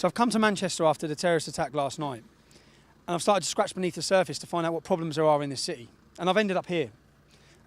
So I've come to Manchester after the terrorist attack last night, and I've started to scratch beneath the surface to find out what problems there are in this city. And I've ended up here,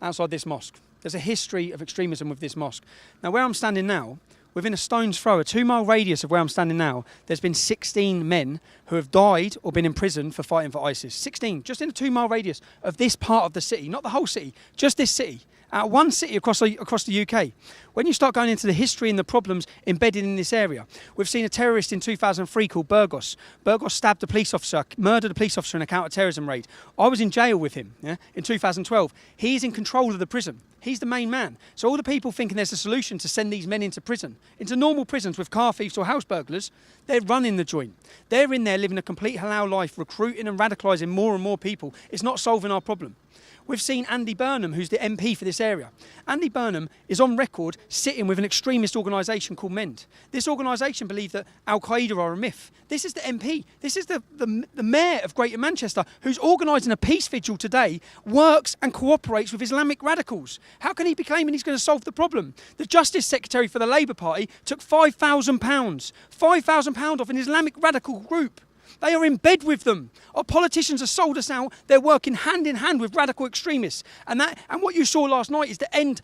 outside this mosque. There's a history of extremism with this mosque. Now, where I'm standing now, within a stone's throw, a 2-mile radius of where I'm standing now, there's been 16 men who have died or been imprisoned for fighting for ISIS. 16, just in a 2-mile radius of this part of the city, not the whole city, just this city. One city across the UK. When you start going into the history and the problems embedded in this area, we've seen a terrorist in 2003 called Burgos. Burgos stabbed a police officer, murdered a police officer in a counter-terrorism raid. I was in jail with him in 2012. He's in control of the prison. He's the main man. So all the people thinking there's a solution to send these men into prison, into normal prisons with car thieves or house burglars, they're running the joint. They're in there living a complete halal life, recruiting and radicalising more and more people. It's not solving our problem. We've seen Andy Burnham, who's the MP for this area. Andy Burnham is on record sitting with an extremist organisation called MEND. This organisation believe that Al-Qaeda are a myth. This is the MP. This is the mayor of Greater Manchester, who's organising a peace vigil today, works and cooperates with Islamic radicals. How can he be claiming he's going to solve the problem? The Justice Secretary for the Labour Party took £5,000. £5,000 off an Islamic radical group. They are in bed with them. Our politicians have sold us out. They're working hand in hand with radical extremists. And what you saw last night is the end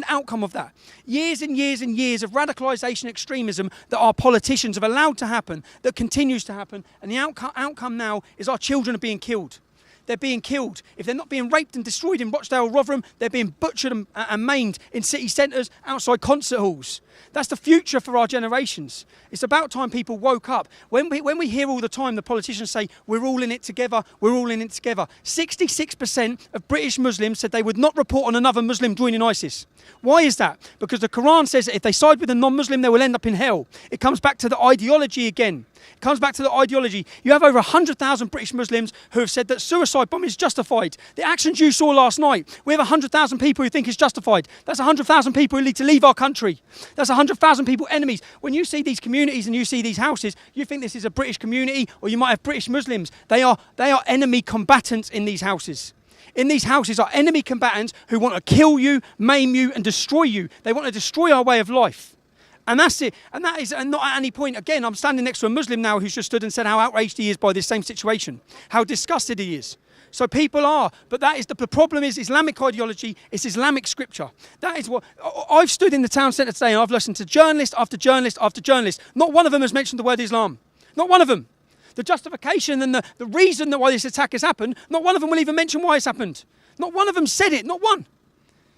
outcome of that. Years and years and years of radicalisation extremism that our politicians have allowed to happen, that continues to happen. And the outcome now is our children are being killed. They're being killed. If they're not being raped and destroyed in Rochdale, Rotherham, they're being butchered and maimed in city centres, outside concert halls. That's the future for our generations. It's about time people woke up. When we hear all the time the politicians say, we're all in it together, we're all in it together. 66% of British Muslims said they would not report on another Muslim joining ISIS. Why is that? Because the Quran says that if they side with a non-Muslim, they will end up in hell. It comes back to the ideology again. It comes back to the ideology. You have over 100,000 British Muslims who have said that suicide bombing is justified. The actions you saw last night, we have 100,000 people who think it's justified. That's 100,000 people who need to leave our country. That's 100,000 people enemies. When you see these communities and you see these houses, you think this is a British community, or you might have British Muslims. They are enemy combatants in these houses. In these houses are enemy combatants who want to kill you, maim you and destroy you. They want to destroy our way of life. And that's it. And that is not at any point. Again, I'm standing next to a Muslim now who's just stood and said how outraged he is by this same situation, how disgusted he is. So people are, but that is the problem is Islamic ideology, it's Islamic scripture. That is what, I've stood in the town centre today and I've listened to journalist after journalist after journalist. Not one of them has mentioned the word Islam. Not one of them. The justification and the reason that why this attack has happened, not one of them will even mention why it's happened. Not one of them said it, not one.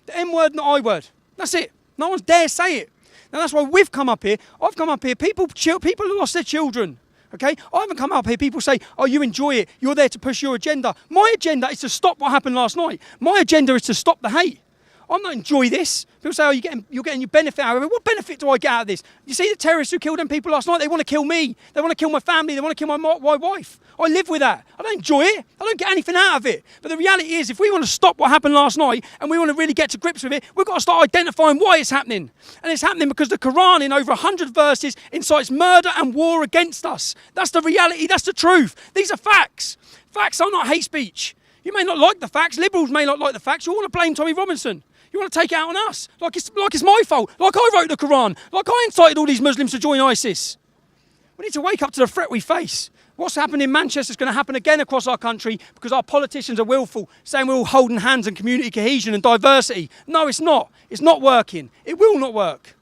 The M word, not I word. That's it. No one's dare say it. Now that's why we've come up here. I've come up here. People have lost their children. Okay? I haven't come up here. People say, oh, you enjoy it. You're there to push your agenda. My agenda is to stop what happened last night. My agenda is to stop the hate. I'm not enjoy this. People say, oh, you're getting your benefit out of it. What benefit do I get out of this? You see the terrorists who killed them people last night? They want to kill me. They want to kill my family. They want to kill my wife. I live with that. I don't enjoy it. I don't get anything out of it. But the reality is, if we want to stop what happened last night and we want to really get to grips with it, we've got to start identifying why it's happening. And it's happening because the Quran, in over 100 verses, incites murder and war against us. That's the reality. That's the truth. These are facts. Facts are not hate speech. You may not like the facts. Liberals may not like the facts. You want to blame Tommy Robinson. You want to take it out on us, like it's my fault, like I wrote the Quran, like I incited all these Muslims to join ISIS. We need to wake up to the threat we face. What's happened in Manchester is going to happen again across our country because our politicians are willful, saying we're all holding hands and community cohesion and diversity. No, it's not. It's not working. It will not work.